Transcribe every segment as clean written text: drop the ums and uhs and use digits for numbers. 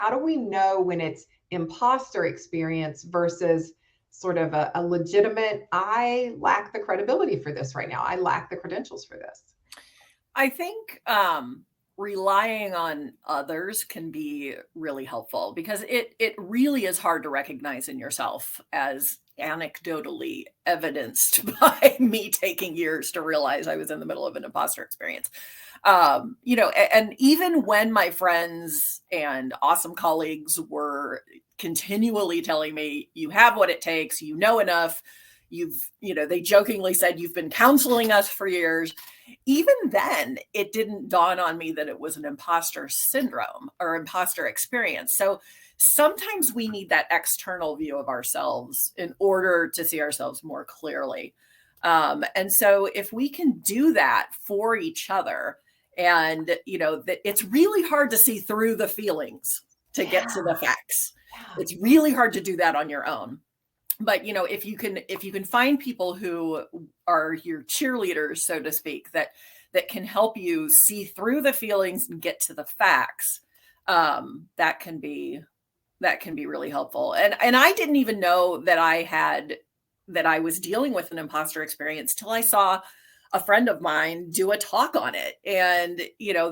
How do we know when it's imposter experience versus sort of a legitimate, I lack the credibility for this right now. I lack the credentials for this. I think relying on others can be really helpful because it really is hard to recognize in yourself, as anecdotally evidenced by me taking years to realize I was in the middle of an imposter experience. And even when my friends and awesome colleagues were continually telling me, you have what it takes, you know enough, they jokingly said, you've been counseling us for years. Even then, it didn't dawn on me that it was an imposter syndrome or imposter experience. So sometimes we need that external view of ourselves in order to see ourselves more clearly. And so if we can do that for each other, and that it's really hard to see through the feelings to get to the facts. It's really hard to do that on your own. But if you can find people who are your cheerleaders, so to speak, that can help you see through the feelings and get to the facts, that can be really helpful. And I didn't even know that I was dealing with an imposter experience till I saw a friend of mine do a talk on it. And,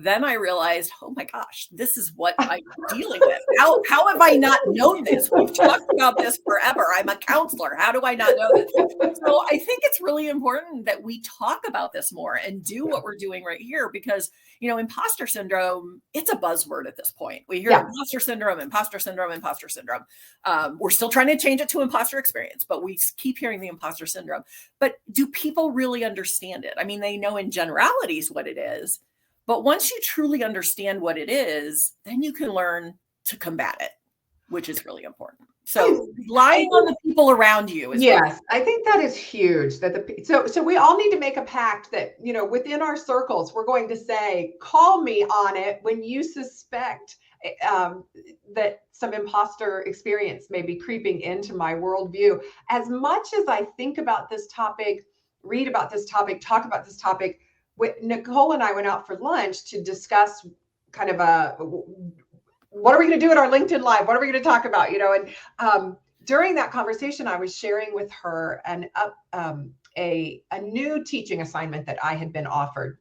then I realized, oh my gosh, this is what I'm dealing with. How have I not known this? We've talked about this forever. I'm a counselor. How do I not know this? So I think it's really important that we talk about this more and do what we're doing right here, because, imposter syndrome, it's a buzzword at this point. We hear imposter syndrome, imposter syndrome, imposter syndrome. We're still trying to change it to imposter experience, but we keep hearing the imposter syndrome. But do people really understand it? I mean, they know in generalities what it is, but once you truly understand what it is, then you can learn to combat it, which is really important. So relying on the people around you is I think that is huge. So we all need to make a pact that, within our circles, we're going to say, call me on it when you suspect that some imposter experience may be creeping into my worldview. As much as I think about this topic, read about this topic, talk about this topic, Nichole and I went out for lunch to discuss kind of what are we going to do at our LinkedIn Live? What are we going to talk about? And during that conversation, I was sharing with her a new teaching assignment that I had been offered.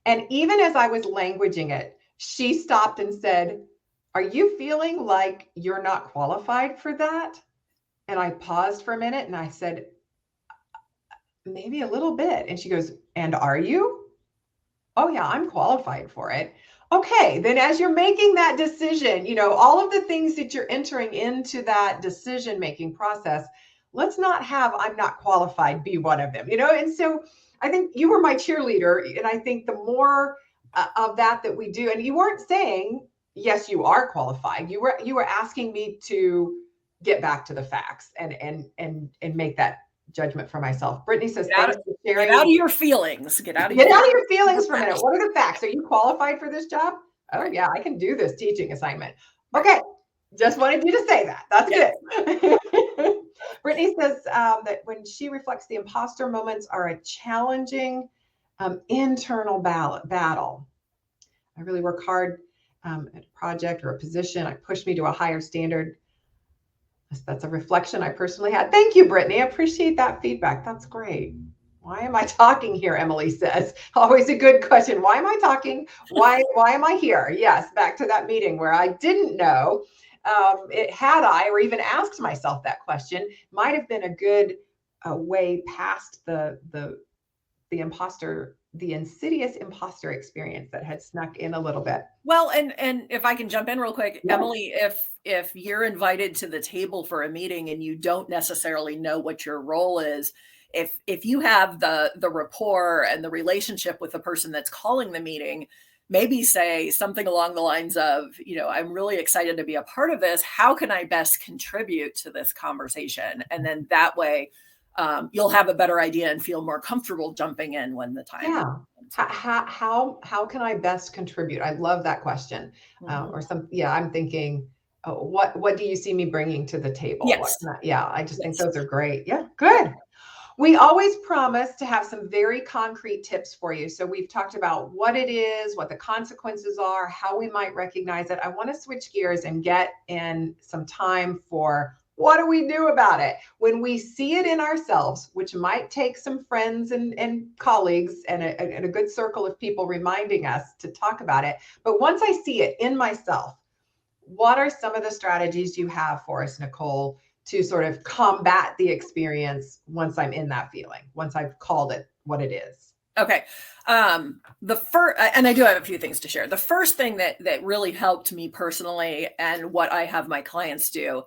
And even as I was languaging it, she stopped and said, are you feeling like you're not qualified for that? And I paused for a minute and I said, maybe a little bit. And she goes, and are you? Oh yeah, I'm qualified for it. Okay, then as you're making that decision, all of the things that you're entering into that decision-making process, let's not have I'm not qualified be one of them, And so I think you were my cheerleader. And I think the more of that we do, and you weren't saying, yes, you are qualified. You were asking me to get back to the facts and make that judgment for myself. Brittany says, thanks for sharing. Get out of your feelings. Get out of your feelings for a minute. What are the facts? Are you qualified for this job? Oh yeah, I can do this teaching assignment. Okay. Just wanted you to say that. That's good. Brittany says that when she reflects, the imposter moments are a challenging internal battle. I really work hard at a project or a position. It pushed me to a higher standard. That's a reflection I personally had. Thank you, Brittany. I appreciate that feedback. That's great. Why am I talking here? Emily says. Always a good question. Why am I talking? Why am I here? Yes, back to that meeting where I didn't know. Had I or even asked myself that question, might have been a good way past the insidious imposter experience that had snuck in a little bit. Well, and if I can jump in real quick, Emily, if you're invited to the table for a meeting and you don't necessarily know what your role is, if you have the rapport and the relationship with the person that's calling the meeting, maybe say something along the lines of, I'm really excited to be a part of this. How can I best contribute to this conversation? And then that way, you'll have a better idea and feel more comfortable jumping in when the time. Yeah. How can I best contribute? I love that question. I'm thinking, what do you see me bringing to the table? Yes. I just think those are great. Yeah, good. We always promise to have some very concrete tips for you. So we've talked about what it is, what the consequences are, how we might recognize it. I want to switch gears and get in some time for what do we do about it? When we see it in ourselves, which might take some friends and colleagues and a good circle of people reminding us to talk about it. But once I see it in myself, what are some of the strategies you have for us, Nichole, to sort of combat the experience once I'm in that feeling, once I've called it what it is? Okay. The first, and I do have a few things to share. The first thing that really helped me personally, and what I have my clients do,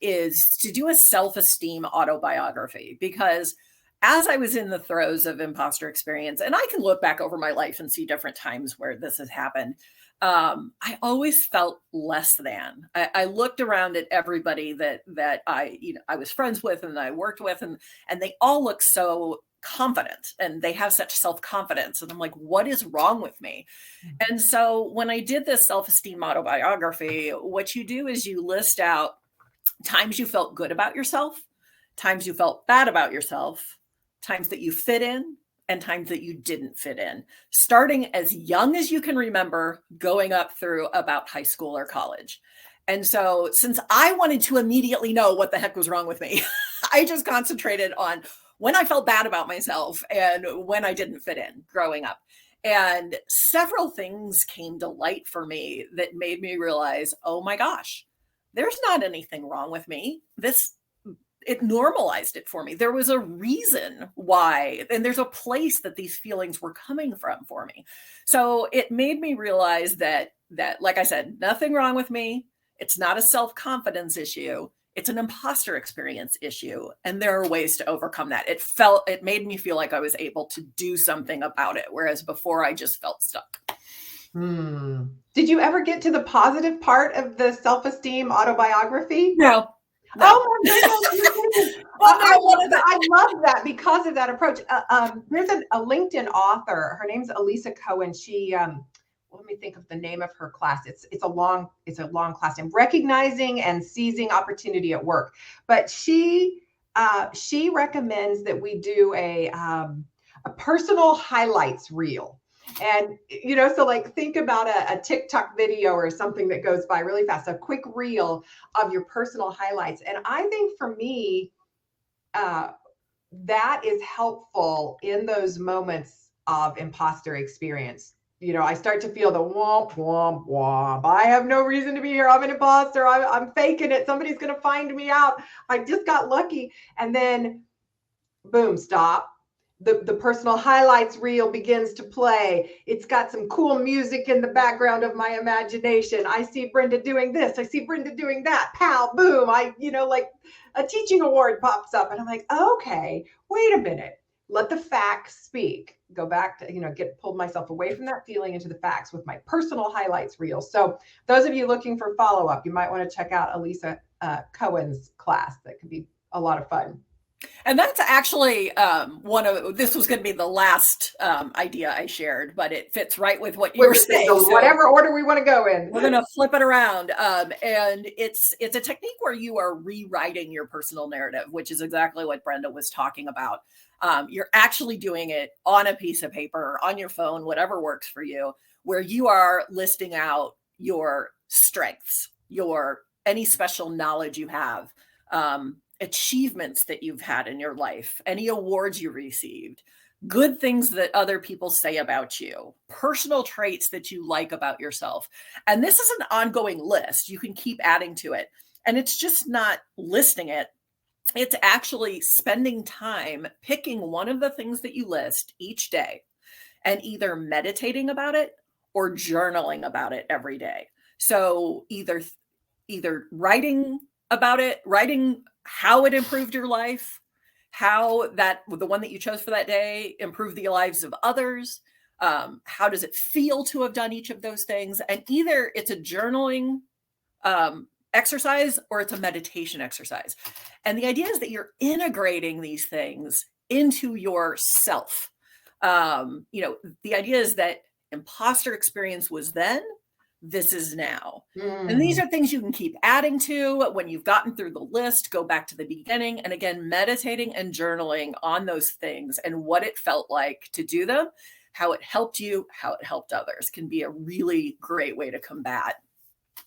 is to do a self-esteem autobiography. Because as I was in the throes of imposter experience, and I can look back over my life and see different times where this has happened, I always felt less than. I looked around at everybody that I was friends with and I worked with, and they all look so confident and they have such self-confidence. And I'm like, what is wrong with me? And so when I did this self-esteem autobiography, what you do is you list out times you felt good about yourself, times you felt bad about yourself, times that you fit in, and times that you didn't fit in, starting as young as you can remember, going up through about high school or college. And so since I wanted to immediately know what the heck was wrong with me, I just concentrated on when I felt bad about myself and when I didn't fit in growing up. And several things came to light for me that made me realize, oh my gosh, there's not anything wrong with me. It normalized it for me. There was a reason why, and there's a place that these feelings were coming from for me. So it made me realize that, like I said, nothing wrong with me. It's not a self-confidence issue. It's an imposter experience issue. And there are ways to overcome that. It made me feel like I was able to do something about it. Whereas before I just felt stuck. Did you ever get to the positive part of the self-esteem autobiography? No. Oh my goodness. I love that because of that approach. There's a LinkedIn author. Her name's Alisa Cohen. She, let me think of the name of her class. It's a long class name, Recognizing and Seizing Opportunity at Work. But she recommends that we do a personal highlights reel. And, so like think about a TikTok video or something that goes by really fast, a quick reel of your personal highlights. And I think for me, that is helpful in those moments of imposter experience. I start to feel the womp, womp, womp. I have no reason to be here. I'm an imposter. I'm faking it. Somebody's going to find me out. I just got lucky. And then boom, stop. The personal highlights reel begins to play. It's got some cool music in the background of my imagination. I see Brenda doing this. I see Brenda doing that. Pow, boom. Like a teaching award pops up and I'm like, okay, wait a minute. Let the facts speak. Go back to, pull myself away from that feeling into the facts with my personal highlights reel. So those of you looking for follow-up, you might want to check out Alisa Cohen's class. That could be a lot of fun. And that's actually this was going to be the last idea I shared, but it fits right with what you were saying. So whatever order we want to go in. We're going to flip it around. And it's a technique where you are rewriting your personal narrative, which is exactly what Brenda was talking about. You're actually doing it on a piece of paper, on your phone, whatever works for you, where you are listing out your strengths, any special knowledge you have, achievements that you've had in your life, any awards you received, good things that other people say about you, personal traits that you like about yourself. And this is an ongoing list. You can keep adding to it. And it's just not listing it. It's actually spending time picking one of the things that you list each day and either meditating about it or journaling about it every day. So either writing about it, writing how it improved your life, how the one that you chose for that day improved the lives of others. How does it feel to have done each of those things? And either it's a journaling exercise or it's a meditation exercise. And the idea is that you're integrating these things into yourself. The idea is that imposter experience was then, this is now. And these Mm. are things you can keep adding to when you've gotten through the list, go back to the beginning. And again, meditating and journaling on those things and what it felt like to do them, how it helped you, how it helped others can be a really great way to combat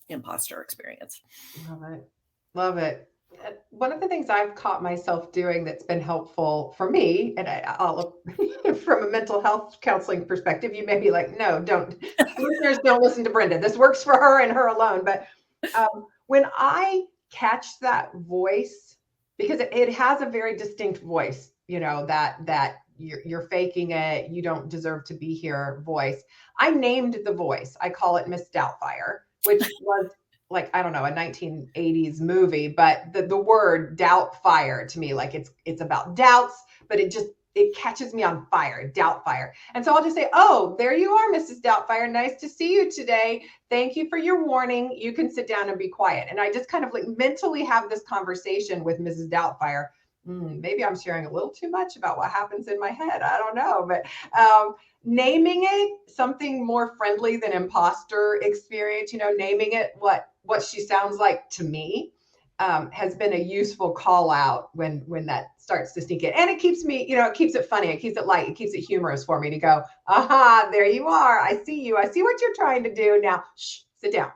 imposter experience. Love it. Love it. One of the things I've caught myself doing that's been helpful for me, and I'll, from a mental health counseling perspective, you may be like, no, don't, listeners, don't listen to Brenda. This works for her and her alone. But when I catch that voice, because it has a very distinct voice, you know, that you're faking it, you don't deserve to be here voice. I named the voice. I call it Miss Doubtfire, which was like, I don't know, a 1980s movie, but the word Doubtfire to me, like it's about doubts, but it catches me on fire, Doubtfire. And so I'll just say, oh, there you are, Mrs. Doubtfire. Nice to see you today. Thank you for your warning. You can sit down and be quiet. And I just kind of like mentally have this conversation with Mrs. Doubtfire. Maybe I'm sharing a little too much about what happens in my head. I don't know, but naming it something more friendly than imposter experience, you know, naming it what she sounds like to me has been a useful call out when that starts to sneak in. And it keeps me, you know, it keeps it funny, it keeps it light, it keeps it humorous for me to go, aha, there you are. I see you. I see what you're trying to do. Now, shh, sit down.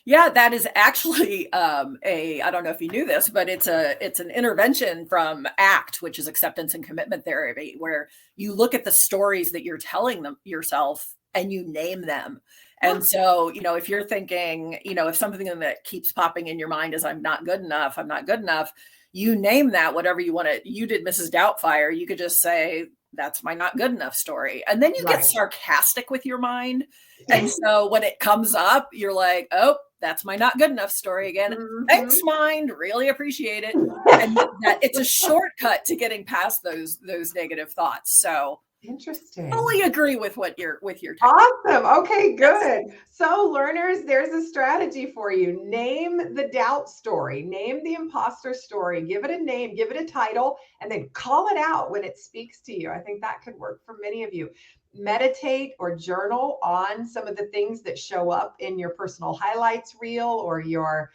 Yeah, that is actually I don't know if you knew this, but it's an intervention from ACT, which is acceptance and commitment therapy, where you look at the stories that you're telling them yourself and you name them. And so, you know, if you're thinking, you know, if something that keeps popping in your mind is I'm not good enough, you name that, whatever you want to. You did Mrs. Doubtfire, you could just say, that's my not good enough story. And then you get sarcastic with your mind. And so when it comes up, you're like, oh, that's my not good enough story again. Thanks, mind. Really appreciate it. And that it's a shortcut to getting past those negative thoughts. So Interesting. fully agree with what you're awesome. Okay, good. Yes. So learners, there's a strategy for you. Name the doubt story, name the imposter story, give it a name, give it a title, and then call it out when it speaks to you. I think that could work for many of you. Meditate or journal on some of the things that show up in your personal highlights reel or your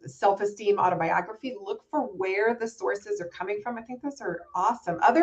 self-esteem autobiography. Look for where the sources are coming from. I think those are awesome. Other